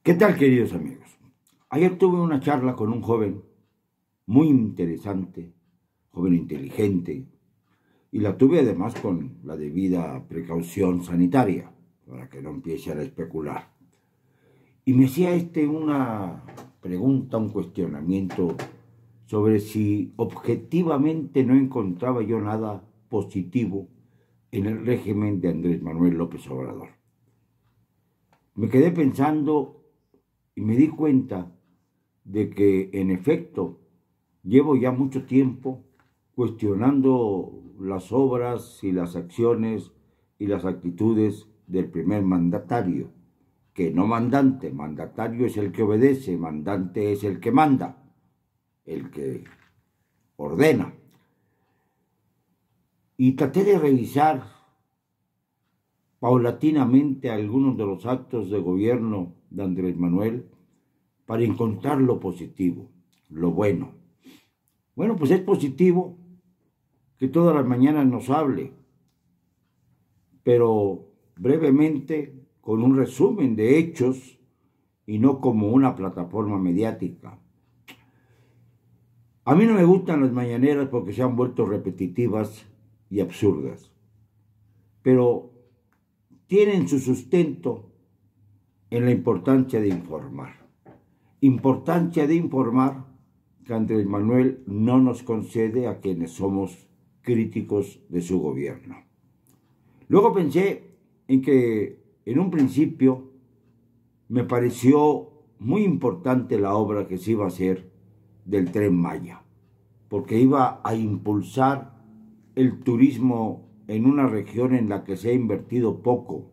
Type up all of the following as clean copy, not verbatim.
¿Qué tal, queridos amigos? Ayer tuve una charla con un joven muy interesante, joven inteligente, y la tuve además con la debida precaución sanitaria, para que no empiece a especular. Y me hacía una pregunta, un cuestionamiento sobre si objetivamente no encontraba yo nada positivo en el régimen de Andrés Manuel López Obrador. Me quedé pensando y me di cuenta de que, en efecto, llevo ya mucho tiempo cuestionando las obras y las acciones y las actitudes del primer mandatario, que no mandante, mandatario es el que obedece, mandante es el que manda, el que ordena. Y traté de revisar paulatinamente algunos de los actos de gobierno de Andrés Manuel para encontrar lo positivo, lo bueno. Bueno, pues es positivo que todas las mañanas nos hable, pero brevemente, con un resumen de hechos y no como una plataforma mediática. A mí no me gustan las mañaneras porque se han vuelto repetitivas y absurdas, pero tienen su sustento en la importancia de informar. Importancia de informar que Andrés Manuel no nos concede a quienes somos críticos de su gobierno. Luego pensé en que, en un principio, me pareció muy importante la obra que se iba a hacer del Tren Maya, porque iba a impulsar el turismo en una región en la que se ha invertido poco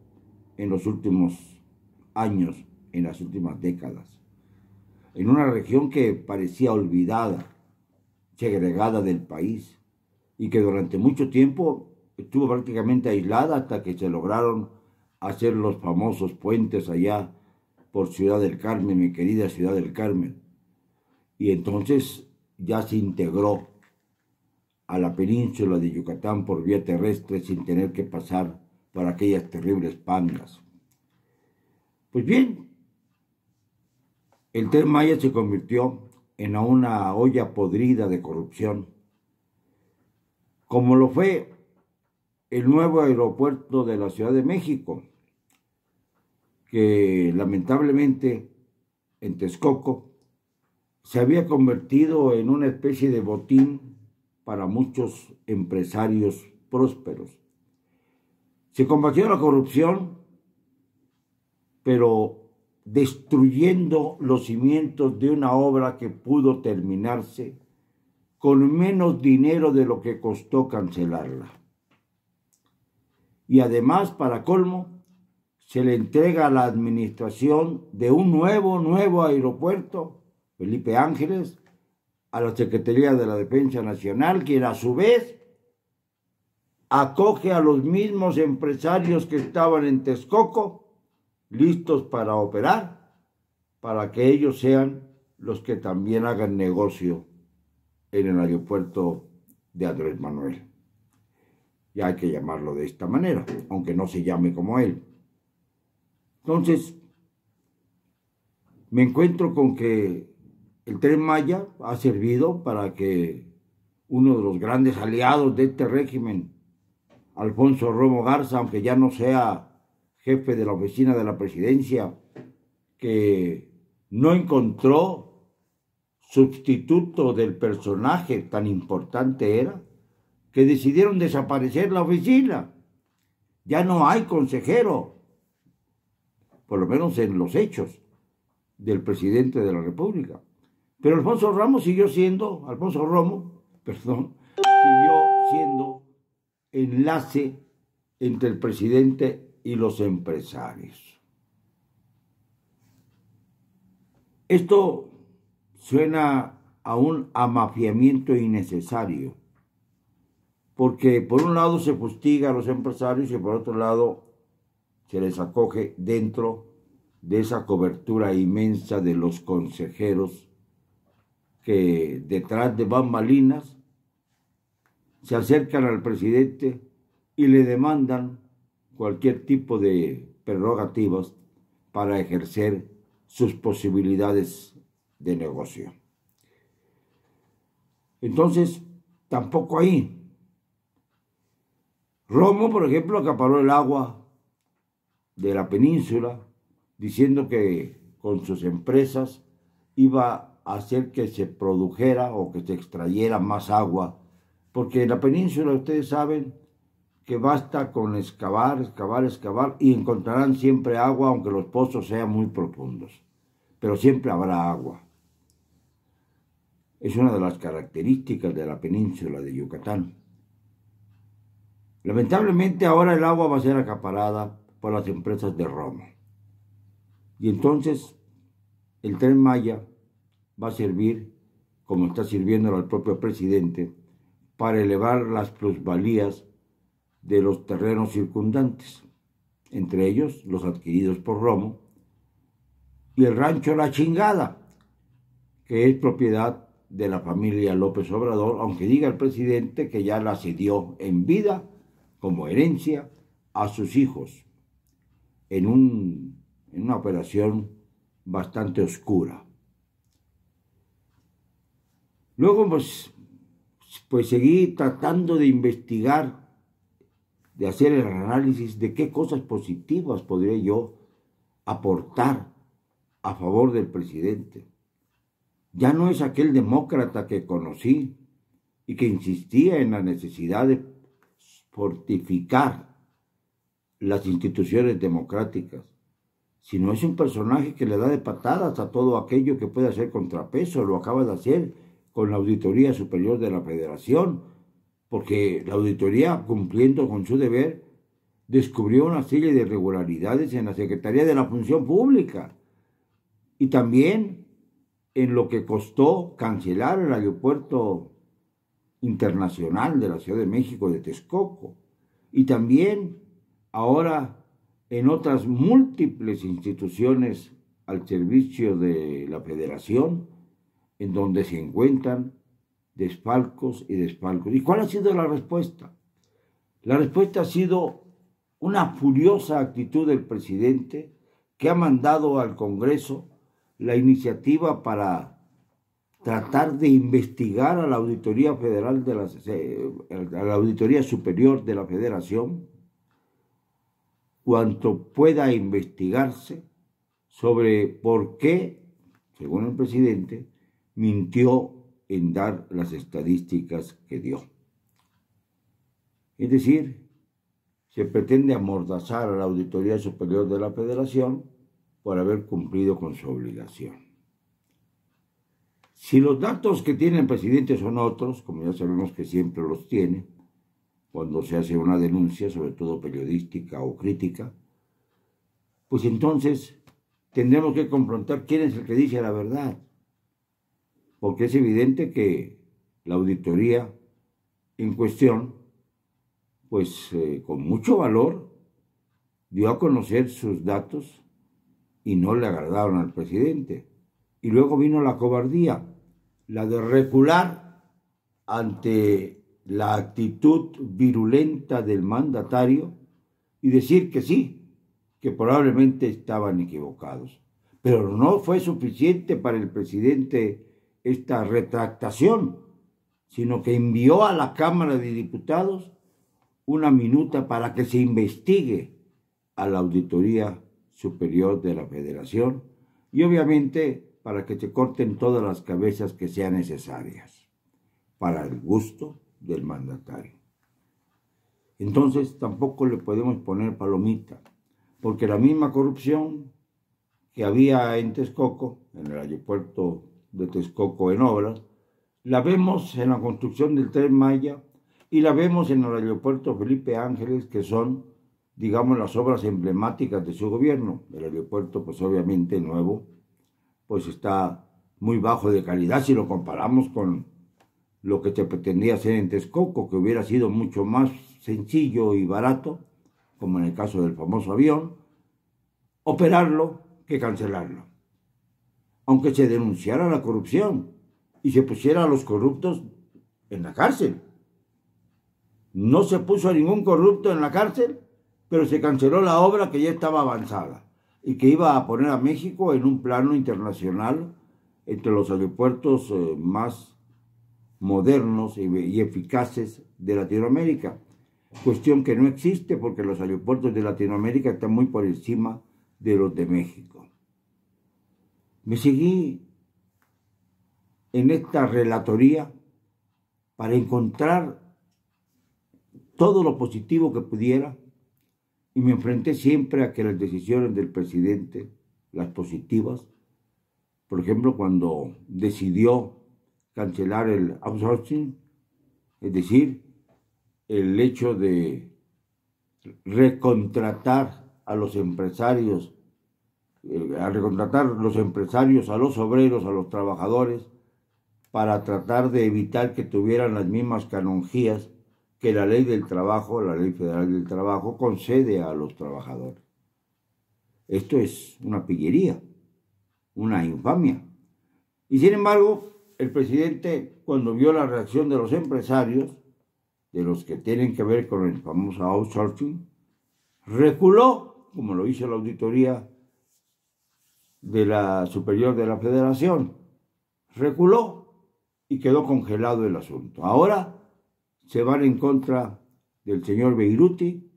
en los últimos años, en las últimas décadas. En una región que parecía olvidada, segregada del país, y que durante mucho tiempo estuvo prácticamente aislada hasta que se lograron hacer los famosos puentes allá por Ciudad del Carmen, mi querida Ciudad del Carmen. Y entonces ya se integró a la península de Yucatán por vía terrestre sin tener que pasar por aquellas terribles pangas. Pues bien, el Tren Maya se convirtió en una olla podrida de corrupción, como lo fue el nuevo aeropuerto de la Ciudad de México, que lamentablemente en Texcoco se había convertido en una especie de botín para muchos empresarios prósperos. Se combatió la corrupción, pero destruyendo los cimientos de una obra que pudo terminarse con menos dinero de lo que costó cancelarla. Y además, para colmo, se le entrega a la administración de un nuevo aeropuerto, Felipe Ángeles, a la Secretaría de la Defensa Nacional, quien a su vez acoge a los mismos empresarios que estaban en Texcoco, listos para operar, para que ellos sean los que también hagan negocio en el aeropuerto de Andrés Manuel. Ya hay que llamarlo de esta manera, aunque no se llame como él. Entonces, me encuentro con que el Tren Maya ha servido para que uno de los grandes aliados de este régimen, Alfonso Romo Garza, aunque ya no sea jefe de la oficina de la presidencia, que no encontró sustituto del personaje tan importante era, que decidieron desaparecer la oficina. Ya no hay consejero, por lo menos en los hechos, del presidente de la República. Pero Alfonso Romo siguió siendo enlace entre el presidente y los empresarios. Esto suena a un amafiamiento innecesario, porque por un lado se fustiga a los empresarios y por otro lado se les acoge dentro de esa cobertura inmensa de los consejeros que detrás de bambalinas se acercan al presidente y le demandan cualquier tipo de prerrogativas para ejercer sus posibilidades de negocio. Entonces, tampoco ahí. Romo, por ejemplo, acaparó el agua de la península, diciendo que con sus empresas iba a hacer que se produjera o que se extrayera más agua, porque en la península ustedes saben que basta con excavar, excavar, excavar y encontrarán siempre agua, aunque los pozos sean muy profundos, pero siempre habrá agua. Es una de las características de la península de Yucatán. Lamentablemente ahora el agua va a ser acaparada por las empresas de Romo. Y entonces el Tren Maya va a servir, como está sirviendo al propio presidente, para elevar las plusvalías de los terrenos circundantes, entre ellos los adquiridos por Romo, y el rancho La Chingada, que es propiedad de la familia López Obrador, aunque diga el presidente que ya la cedió en vida como herencia a sus hijos, en una operación bastante oscura. Luego, pues seguí tratando de investigar, de hacer el análisis de qué cosas positivas podría yo aportar a favor del presidente. Ya no es aquel demócrata que conocí y que insistía en la necesidad de fortificar las instituciones democráticas, sino es un personaje que le da de patadas a todo aquello que puede hacer contrapeso. Lo acaba de hacer con la Auditoría Superior de la Federación, porque la auditoría, cumpliendo con su deber, descubrió una serie de irregularidades en la Secretaría de la Función Pública y también en lo que costó cancelar el aeropuerto internacional de la Ciudad de México de Texcoco, y también ahora en otras múltiples instituciones al servicio de la Federación, en donde se encuentran desfalcos y desfalcos. ¿Y cuál ha sido la respuesta? La respuesta ha sido una furiosa actitud del presidente, que ha mandado al Congreso la iniciativa para tratar de investigar a la Auditoría Federal a la Auditoría Superior de la Federación cuanto pueda investigarse sobre por qué, según el presidente, mintió en dar las estadísticas que dio. Es decir, se pretende amordazar a la Auditoría Superior de la Federación por haber cumplido con su obligación. Si los datos que tiene el presidente son otros, como ya sabemos que siempre los tiene, cuando se hace una denuncia, sobre todo periodística o crítica, pues entonces tendremos que confrontar quién es el que dice la verdad, porque es evidente que la auditoría en cuestión, pues con mucho valor, dio a conocer sus datos y no le agradaron al presidente. Y luego vino la cobardía, la de recular ante la actitud virulenta del mandatario y decir que sí, que probablemente estaban equivocados. Pero no fue suficiente para el presidente esta retractación, sino que envió a la Cámara de Diputados una minuta para que se investigue a la Auditoría Superior de la Federación y obviamente para que se corten todas las cabezas que sean necesarias para el gusto del mandatario. Entonces tampoco le podemos poner palomita, porque la misma corrupción que había en Texcoco, en el aeropuerto de Texcoco en obras, la vemos en la construcción del Tren Maya y la vemos en el aeropuerto Felipe Ángeles, que son, digamos, las obras emblemáticas de su gobierno. El aeropuerto, pues obviamente nuevo, pues está muy bajo de calidad si lo comparamos con lo que se pretendía hacer en Texcoco, que hubiera sido mucho más sencillo y barato, como en el caso del famoso avión, operarlo que cancelarlo. Aunque se denunciara la corrupción y se pusiera a los corruptos en la cárcel. No se puso a ningún corrupto en la cárcel, pero se canceló la obra que ya estaba avanzada. y que iba a poner a México en un plano internacional entre los aeropuertos más modernos y eficaces de Latinoamérica. Cuestión que no existe porque los aeropuertos de Latinoamérica están muy por encima de los de México. Me seguí en esta relatoría para encontrar todo lo positivo que pudiera y me enfrenté siempre a que las decisiones del presidente, las positivas, por ejemplo, cuando decidió cancelar el outsourcing, es decir, el hecho de recontratar a los empresarios, a los obreros, a los trabajadores, para tratar de evitar que tuvieran las mismas canonjías que la ley del trabajo, la ley federal del trabajo, concede a los trabajadores. Esto es una pillería, una infamia. Y sin embargo, el presidente, cuando vio la reacción de los empresarios, de los que tienen que ver con el famoso outsourcing, reculó, como lo hizo la auditoría de la Superior de la Federación, reculó y quedó congelado el asunto. Ahora se van en contra del señor Beiruti,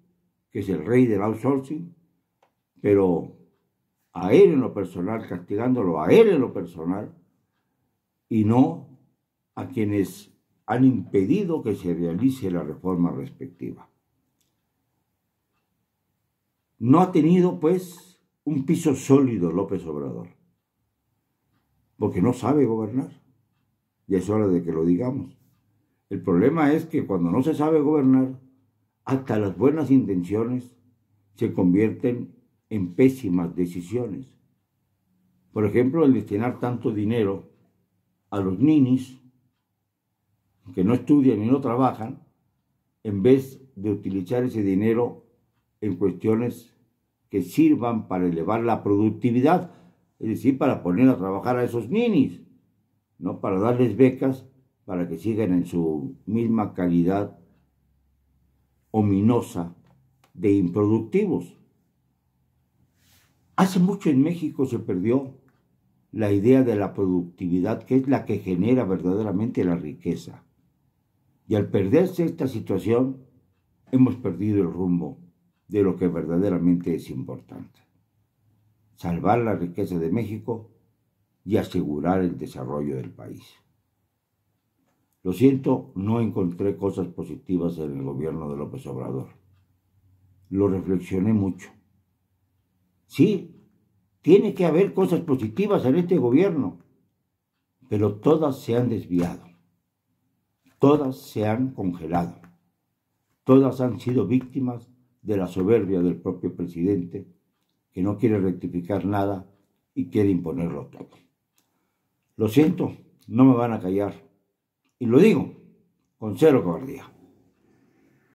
que es el rey del outsourcing, pero a él en lo personal, castigándolo a él en lo personal, y no a quienes han impedido que se realice la reforma respectiva. No ha tenido, pues, un piso sólido López Obrador, porque no sabe gobernar. Ya es hora de que lo digamos. El problema es que cuando no se sabe gobernar, hasta las buenas intenciones se convierten en pésimas decisiones. Por ejemplo, el destinar tanto dinero a los ninis que no estudian y no trabajan, en vez de utilizar ese dinero en cuestiones que sirvan para elevar la productividad, es decir, para poner a trabajar a esos ninis, ¿no? Para darles becas para que sigan en su misma calidad ominosa de improductivos. Hace mucho en México se perdió la idea de la productividad, que es la que genera verdaderamente la riqueza. Y al perderse esta situación, hemos perdido el rumbo de lo que verdaderamente es importante. Salvar la riqueza de México y asegurar el desarrollo del país. Lo siento, no encontré cosas positivas en el gobierno de López Obrador. Lo reflexioné mucho. Sí, tiene que haber cosas positivas en este gobierno, pero todas se han desviado, todas se han congelado, todas han sido víctimas de la soberbia del propio presidente, que no quiere rectificar nada y quiere imponerlo todo. Lo siento, no me van a callar. Y lo digo con cero cobardía.